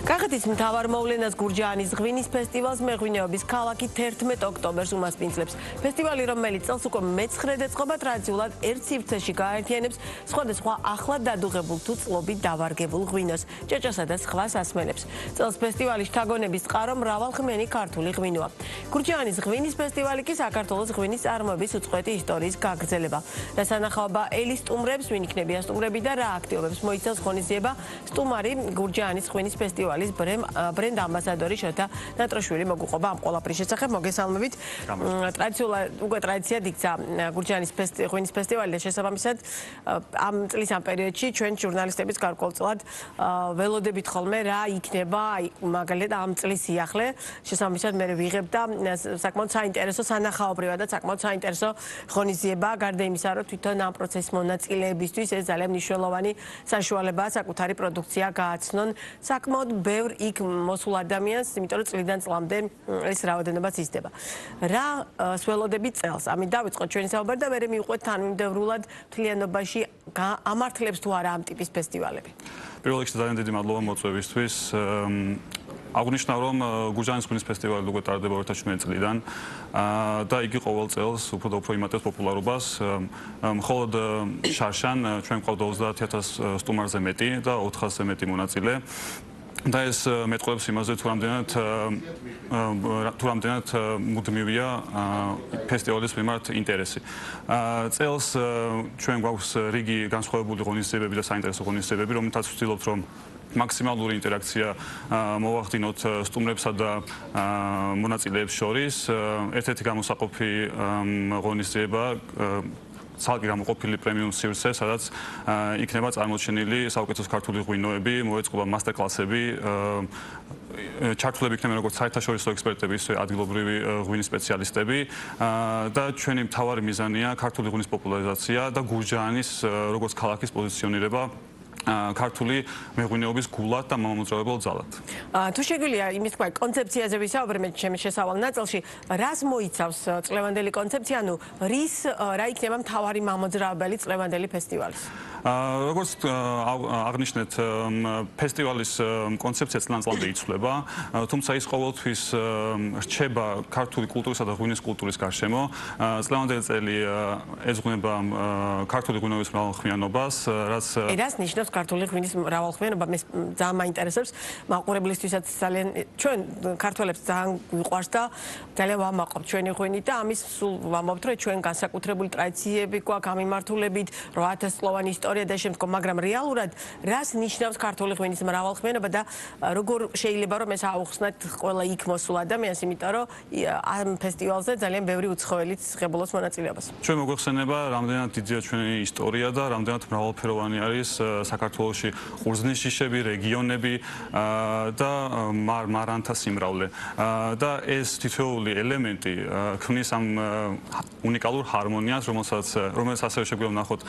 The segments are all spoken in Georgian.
კახეთის მთავარ მოვლენას გურჯაანის ღვინის ფესტივალს მეღვინეობის ქალაქი 11 ოქტომბერს უმასპინძლებს. ფესტივალი, რომელიც წელს უკვე მე-9-ად ეწყობა, ტრადიციულად ერთ სივრცეში გააერთიანებს სხვადასხვა ახლად დადუღებულ თუ წყლობით დავარგებულ ღვინოს, ჭეჭასა და სხვა სასმელებს. წელს ფესტივალის შთაგონების წყარო მრავალხმიანი ქართული ღვინოა. გურჯაანის ღვინის ფესტივალი კი საქართველოს ღვინის წარმოების უწყვეტი ისტორიის გაგრძელება. რასანახაობა ელის სტუმრებს, ვინ იქნებიან სტუმრები და რა აქტივობებს მოიცავს ღონისძიება, სტუმარი გურჯაანის ღვინის ფესტივალის ბრენდ ამბასადორი შოთა ნატროშვილი მოგუყობა ამ ყველაფრის შესახებ. მოგესალმებით. ტრადიციულად უკვე ტრადიციად იქცა გურჯაანის ღვინის ფესტივალი და შესაბამისად ამ წლის ამ პერიოდში ჩვენ ჟურნალისტების გარკვეულწილად ველოდებით ხოლმე რა იქნება მაგალითად ამ წლის სიახლე. შესაბამისად მე ვიღებ და საკმაოდ საინტერესო სანახაობრივად და საკმაოდ საინტერესო ღონისძიება გარდა იმისა, რომ თვითონ ამ პროცესის მონაწილეებისთვის ეს ძალიან მნიშვნელოვანი საშუალებაა საკუთარი პროდუქცია გააცნონ საკმაოდ ბევრ იქ მოსულ ადამიანს, იმიტომ რომ წლიდან წლამდე ეს რაოდენობა იზრდება. რა სველოდებით წელს? ამით დავიწყოთ ჩვენი საუბარი და მე მივყვეთ თანმიმდევრულად მთლიანობაში ამართლებს თუ არა ამ ტიპის ფესტივალები. პირველ რიგში ძალიან დიდი მადლობა მოწვევისთვის. აღნიშნავ, რომ გურჯაანის ღვინის ფესტივალი უკვე ტარდება 2017 წლიდან და იგი ყოველ წელს უფრო და უფრო იმატებს პოპულარობას. მხოლოდ შარშან ჩვენ გვყავდა 30,000 სტუმარზე მეტი და 400-ზე მეტი მონაწილე. და ეს მეტყველებს იმაზე, თუ რამდენად მუდმივია ფესტივალის მიმართ ინტერესი. წელს ჩვენ გვაქვს რიგი განსხვავებული ღონისძიებები და საინტერესო ღონისძიებები, რომელთაც ვცდილობთ, რომ მაქსიმალური ინტერაქცია მოვახდინოთ სტუმრებსა და მონაწილეებს შორის. ერთ-ერთი გამოსაყოფი ღონისძიება ცალკე გამოყოფილი პრემიუმ სივრცე, სადაც იქნება წარმოჩენილი საუკეთესო ქართული ღვინოები, მოეწყობა მასტერკლასები, ჩართულები იქნება როგორც საერთაშორისო ექსპერტები, ისე ადგილობრივი ღვინის სპეციალისტები და ჩვენი მთავარი მიზანია ქართული ღვინის პოპულარიზაცია და გურჯაანის როგორც ქალაქის პოზიციონირება ქართული მეღვინეობის გულად და მამოძრავებელ ძალად. თუ შეგვიძლია იმის თქვა კონცეფციაზე ვისაუბრე მე ჩემს შესავალ ნაწილში, რას მოიცავს წლევანდელი კონცეფცია, ანუ რა იქნება მთავარი მამოძრავებელი წლევანდელი ფესტივალის? როგორც აღნიშნეთ, ფესტივალის კონცეფცია წლიდან-წლამდე იცვლება, თუმცა ის ყოველთვის რჩება ქართული კულტურისა და ღვინის კულტურის გარშემო. წლევანდელი წელი ეძღვნება ქართული ღვინოების მრავალხმიანობას, რას ნიშნავს ქართული ღვინის მრავალხმიანობა? მე ძალიან მაინტერესებს, მაყურებლისთვისაც ძალიან ჩვენ ქართველებს ძალიან გვიყვარს და ძალიან ვამაყობთ ჩვენი ღვინით და ამის სულ ვამბობთ, რომ ჩვენ განსაკუთრებული ტრადიციები გვაქვს ამიმართულებით, 800 წლოვანი ისტორია და შემდგომ, მაგრამ რეალურად რას ნიშნავს ქართული ღვინის მრავალხმიანობა და როგორ შეიძლება რომ ეს აუხსნათ ყველა იქ მოსულ ადამიანს, იმიტომ რომ ამ ფესტივალზე ძალიან ბევრი უცხოელიც ღებულობს მონაწილეობას. ჩვენ მოგვეხსენება, რამდენად დიდია ჩვენი ისტორია და რამდენად მრავალფეროვანი არის საქართველოში ყურძნის ჯიშები, რეგიონები და მარანთა სიმრავლე. და ეს თითოეული ელემენტი ქმნის ამ უნიკალურ ჰარმონიას, რომელსაც ასევე შეგვიძლია ვნახოთ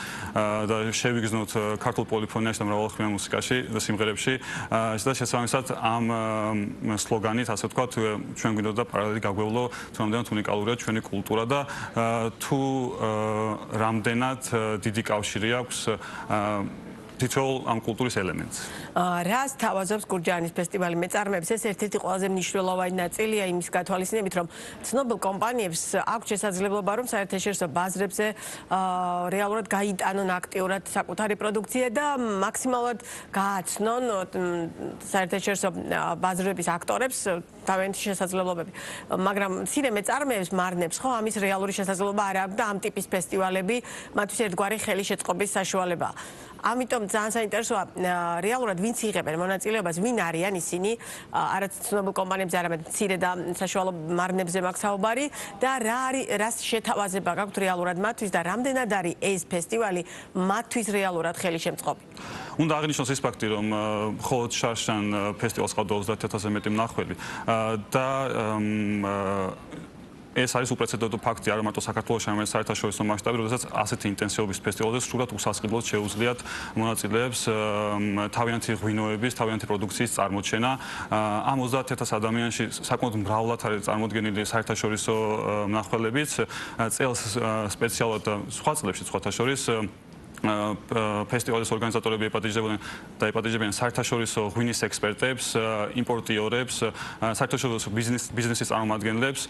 და შევიგრძნოთ ქართულ პოლიფონიაში და მრავალხმიან მუსიკაში და სიმღერებში. და შესაბამისად ამ სლოგანით, ასე ვთქვათ, ჩვენ გვინდოდა პარალელი გაგვევლო, თუ რამდენად უნიკალურია ჩვენი კულტურა და თუ რამდენად დიდი კავშირი აქვს თითოეულ ამ კულტურის ელემენტს. რას თავაზობს გურჯაანის ფესტივალი მეწარმეებს? ეს ერთ-ერთი ყველაზე მნიშვნელოვანი ნაწილია იმის გათვალისწინებით, რომ ცნობილ კომპანიებს აქვს შესაძლებლობა, რომ საერთაშორისო ბაზრებზე რეალურად გაიტანონ აქტიურად საკუთარი პროდუქცია და მაქსიმალურად გააცნონ საერთაშორისო ბაზრების აქტორებს თავიანთი შესაძლებლობები. მაგრამ მცირე მეწარმეებს მარნებს ხო ამის რეალური შესაძლებლობა არ აქვს და ამ ტიპის ფესტივალები მათთვის ერთგვარი ხელის შეწყობის საშუალებაა. ამიტომ ძალიან საინტერესოა რეალურად ვინც იღებენ მონაწილეობას, ვინ არიან ისინი, არც ცნობილ კომპანიებზე, არამედ მცირე და საშუალო მარნებზე მაქვს საუბარი და რას შეთავაზება გაქვთ რეალურად მათთვის და რამდენად არის ეს ფესტივალი მათთვის რეალურად ხელისშემწყობი? უნდა აღნიშნოს ის ფაქტი, რომ მხოლოდ შარშან ფესტივალს ყავდა 30,000-ზე მეტი მნახველი და ეს არის უპრეცედენტო ფაქტი არა მარტო საქართველოში, არამედ საერთაშორისო მასშტაბით, როდესაც ასეთი ინტენსივობის ფესტივალზე სრულად უსასყიდლოდ შეუძლიათ მონაწილეებს თავიანთი ღვინოების, თავიანთი პროდუქციის წარმოჩენა. ამ 30,000 ადამიანში საკმაოდ მრავლად არის წარმოდგენილი საერთაშორისო მნახველებიც. წელს სპეციალურად სხვა წლებში სხვათა შორის ფესტივალის ორგანიზატორები ეპატიჟებიან საერთაშორისო ღვინის ექსპერტებს, იმპორტიორებს, საერთაშორისო ბიზნესის წარმომადგენლებს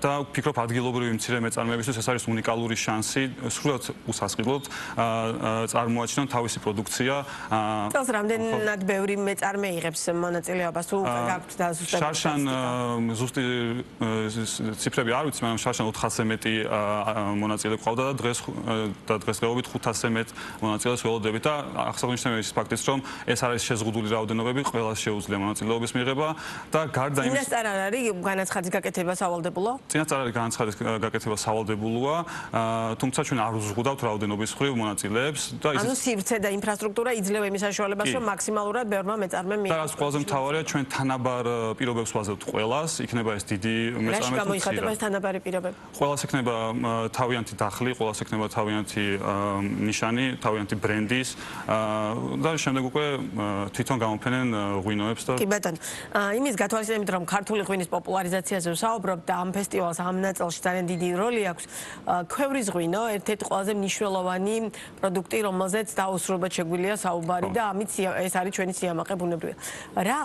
და ვფიქრობ ადგილობრივი მცირე მეწარმეებისთვის ეს არის უნიკალური შანსი სრულად უსასყიდლოდ წარმოაჩინონ თავისი პროდუქცია. წელს რამდენად ბევრი მეწარმე იღებს მონაწილეობას თუ გაქვთ დაზუსტებული? შარშან ზუსტი ციფრები არ ვიცი, მაგრამ შარშან 400-ზე მეტი მონაწილე ყავდა და დღესდღეობით 500-ზე მეტ მონაწილეს ველოდებით და აღსანიშნავია ის ფაქტიც, რომ ეს არის შეზღუდული რაოდენობები, ყველას შეუძლია მონაწილეობის მიღება და გარდა იმის წინასწარ არ არის განაცხადის გაკეთება სავალდებულო? წინასწარ არის განაცხადის გაკეთება სავალდებულოა, თუმცა ჩვენ არ უზღუდავთ რაოდენობის მხრივ მონაწილეებს და ანუ სივრცე და ინფრასტრუქტურა იძლევა იმის საშუალებას, რომ მაქსიმალურად ბევრმა მეწარმემ მიიღოს. და რაც ყველაზე მთავარია, ჩვენ თანაბარ პირობებს ვაზრებთ ყველას, იქნება ეს დიდი მეწარმე თუ გამოიხატება ეს თანაბარი პირობები? ყველას ექნება თავიანთი დახლი, ყველას ექნება თავიანთი ნიშანი, თავიანთი ბრენდის და შემდეგ უკვე თვითონ გამოფენენ ღვინოებს და კი ბატონო, იმის გათვალისწინებით რომ ქართული ღვინის პოპულარიზაციაზე ვსაუბრობ და ამ ფესტივალს ამ ნაწილში ძალიან დიდი როლი აქვს, ქვევრის ღვინო ერთ-ერთი ყველაზე მნიშვნელოვანი პროდუქტი, რომელზეც დაუსრულებლად შეგვიძლია საუბარი და ამით ეს არის ჩვენი სიამაყე ბუნებრივია. რა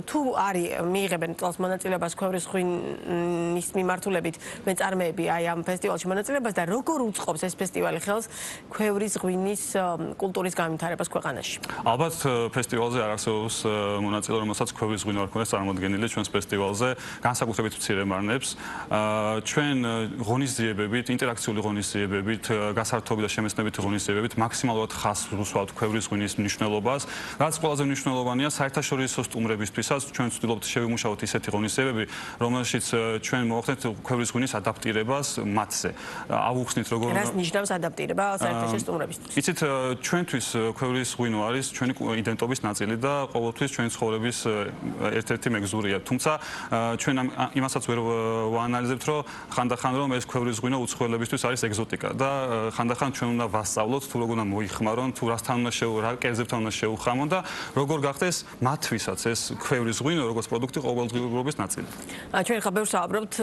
თუ არის მიიღებენ წელს მონაწილეობას ქვევრის ღვინის მიმართულებით მეწარმეები აი ამ ფესტივალში მონაწილეობას და როგორ უწყობს ეს ფესტივალი ხელს ქვევრის ღვინის კულტურის განვითარებას ქვეყანაში? ალბათ ფესტივალზე არ არსებობს მონაწილე, რომელსაც ქვევრის ღვინო არ ქონდეს წარმოდგენილი ჩვენს ფესტივალზე, განსაკუთრებით მცირე მარნებს. ჩვენ ღონისძიებებით, ინტერაქციული ღონისძიებებით, გასართობი და შემეცნებითი ღონისძიებებით მაქსიმალურად ხაზს ვუსვამთ ქვევრის ღვინის მნიშვნელობას. რაც ყველაზე მნიშვნელოვანია, საერთაშორისო სტუმრებისთვისაც ჩვენ ვცდილობთ შევიმუშაოთ ისეთი ღონისძიებები, რომელშიც ჩვენ მოვახდენთ ქვევრის ღვინის ადაპტირებას მათზე. ავუხსნით როგორ რას ნიშნავს ადაპტირება საერთაშორისო სტუმრებისთვის? იცით, ჩვენთვის ქვევრის ღვინო არის ჩვენი იდენტობის ნაწილი და ყოველთვის ჩვენი ცხოვრების ერთ-ერთი მეგზურია. თუმცა ჩვენ იმასაც ვერ ვაანალიზებთ, რომ ხანდახან რომ ეს ქვევრის ღვინო უცხოელებისთვის არის ეგზოტიკა და ხანდახან ჩვენ უნდა ვასწავლოთ თუ როგორ უნდა მოიხმარონ, თუ რასთან უნდა რა კერძებთან უნდა შეუხამონ და როგორ გახდეს მათთვისაც ეს ქვევრის ღვინო როგორც პროდუქტი ყოველდღიურობის ნაწილი. ჩვენ ხა ბევრს ვსაუბრობთ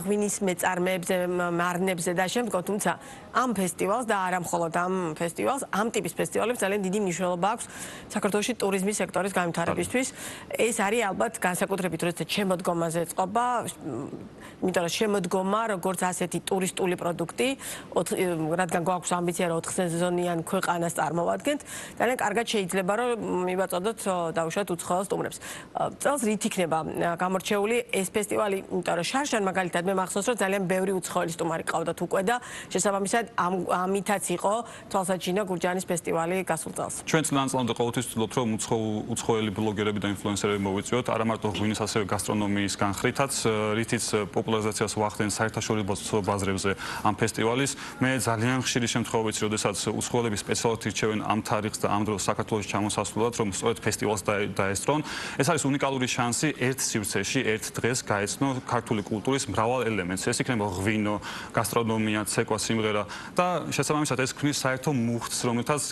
ღვინის მეწარმეებზე, მარნებზე და შემდგომ, თუმცა ამ ფესტივალს და არა მხოლოდ ამ ფესტივალს, ამ ტიპის ფესტივალებს ძალიან დიდი მნიშვნელობა აქვს საქართველოში ტურიზმის სექტორის განვითარებისთვის. ეს არის ალბათ განსაკუთრებით როდესაც შემოდგომაზე წყობა, იმიტომ რომ შემოდგომა როგორც ასეთი ტურისტული პროდუქტი, რადგან გვაქვს ამბიცია რომ 4 სეზონიან ქვეყანას წარმოვადგენთ, ძალიან კარგად შეიძლება რომ მივაწოდოთ დაუშვათ უცხოელ სტუმრებს. წელს რით იქნება გამორჩეული ეს ფესტივალი, იმიტომ რომ შარშან მაგალითად მე მახსოვს რომ ძალიან ბევრი უცხოელი სტუმარი ყავდათ უკვე და შესაბამისად ამითაც იყო თვალსაჩინო გურჯაანის ფესტივალი გასულ წელს. ჩვენ წლანწლამდე ყოველთვის ვცდილობთ რომ უცხოელი ბლოგერები და ინფლუენსერები მოვიწვიოთ, არა მარტო ღვინის, ასევე გასტრონომიის განხრითაც, რითიც პოპულარიზაციას ვახდენ საერთაშორისო ბაზრებზე ამ ფესტივალის. მე ძალიან ხშირი შემთხვევა ვიცი, როდესაც უცხოელები სპეციალურად ირჩევენ ამ თარიღს და ამ დროს საქართველოში ჩამოსასვლელად, რომ სწორედ ფესტივალს დაესწრონ. ეს არის უნიკალური შანსი ერთ სივრცეში, ერთ დღეს გაეცნო ქართული კულტურის მრავალ ელემენტს. ეს იქნება ღვინო, გასტრონომია, ცეკვა, სიმღერა და შესაბამისად ეს ქმნის საერთო მუხტს, რომელთაც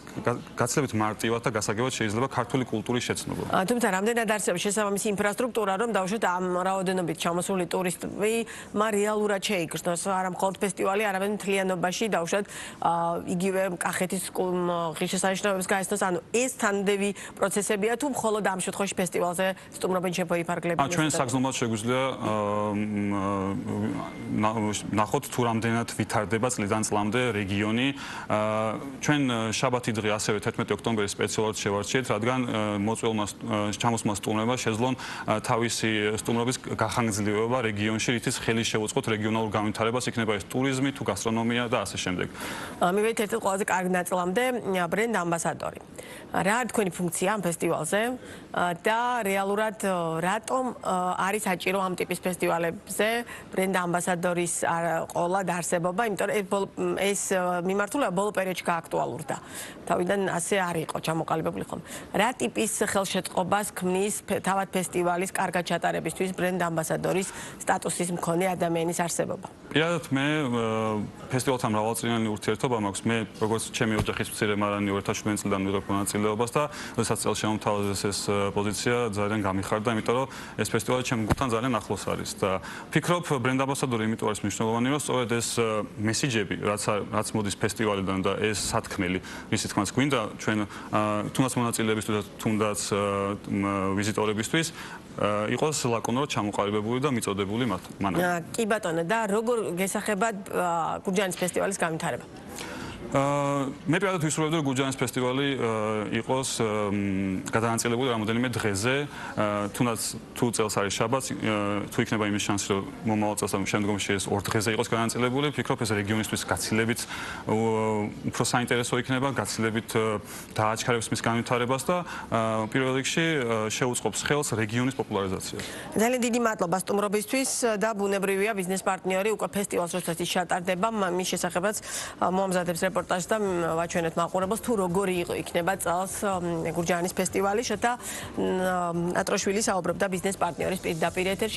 გაცილებით მარტივად და გასაგებად შეიძლება ქართული კულტურის შეცნობა. თუმცა რამდენად არსებობს შესაბამისი ინფრასტრუქტურა, რომ დავუშვათ ამ რაოდენობით ჩამოსული ტურისტები რეალურად შეიგრძნოს არა მხოლოდ ფესტივალი, არამედ მთლიანობაში დავუშვათ იგივე კახეთის ღირსშესანიშნაობებს გაეცნოს, ანუ ეს თანმდევი პროცესებია თუ მხოლოდ ამ შემთხვევაში ფესტივალზე სტუმრობენ შემოიფარგლები? ჩვენ საგრძნობლად შეგვიძლია ნახოთ თუ რამდენად ვითარდება წლიდან წლამდე რეგიონი. ჩვენ შაბათი დღე ასევე 11 ოქტომბერი სპეციალურად შევარჩიეთ, რადგან მოწვეულმა ჩამოსმა სტუმრებმა შეძლონ თავისი სტუმრობის გახანგრძლივება რეგიონში, რითიც ხელი შეუწყოთ რეგიონალურ განვითარებას, იქნება ეს ტურიზმი თუ გასტრონომია და ასე შემდეგ. მივედით ერთ ყველაზე კარგ ნაწილამდე, ბრენდ ამბასადორი. რა თქვენი ფუნქცია ამ ფესტივალზე და რეალურად რატომ არის საჭირო ამ ტიპის ფესტივალებზე ბრენდ ამბასადორის ყოლად არსებობა, იმიტომ რომ ეს მიმართულება ბოლო პერიოდში გააქტუალურდა. თავიდან ასე არ იყო ჩამოყალიბებული ხომ. რა ტიპის ხელშეწყობას ქმნის თავად ფესტივალის კარგად ჩატარებისთვის ბრენდ ამბასადორის სტატუსის მქონე ადამიანის არსებობა? პირადად მე ფესტივალთან მრავალწლიანი ურთიერთობა მაქვს. მე როგორც ჩემი ოჯახის მცირე მარანი 2017 წლიდან ვიღებ მონაწილე მონაწილეობას და როდესაც წელს შემომთავაზეს ეს პოზიცია ძალიან გამიხარდა, იმიტომ რომ ეს ფესტივალი ჩემ გულთან ძალიან ახლოს არის და ფიქრობ ბრენდ ამბასადორი იმიტომ არის მნიშვნელოვანი, რომ სწორედ ეს მესიჯები, რაც მოდის ფესტივალიდან და ეს სათქმელი, ვისი თქმაც გვინდა ჩვენ თუნდაც მონაწილეებისთვის და თუნდაც ვიზიტორებისთვის იყოს ლაკონურად ჩამოყალიბებული და მიწოდებული მანამდე. კი ბატონო, და როგორ გესახებათ გურჯაანის ფესტივალის განვითარება? მე პირადად ვისურვებდი, რომ გურჯაანის ფესტივალი იყოს გადანაწილებული რამოდენიმე დღეზე, თუნდაც თუ წელს არის შაბათს, თუ იქნება იმის შანსი, რომ მომავალ წელს და შემდგომში ეს 2 დღეზე იყოს გადანაწილებული, ვფიქრობ ეს რეგიონისთვის გაცილებით უფრო საინტერესო იქნება, გაცილებით დააჩქარებს მის განვითარებას და პირველ რიგში შეუწყობს ხელს რეგიონის პოპულარიზაციას. ძალიან დიდი მადლობა სტუმრობისთვის და ბუნებრივია ბიზნეს პარტნიორი უკვე ფესტივალს როდესაც ის ჩატარდება, მის შესახებაც მოამზადებს რეპორტაჟს და ვაჩვენეთ მაყურებელს თუ როგორი იქნება წელს გურჯაანის ფესტივალი. შეთა ატროშვილი საუბრობდა ბიზნეს პარტნიორის პირდაპირ ეთერში.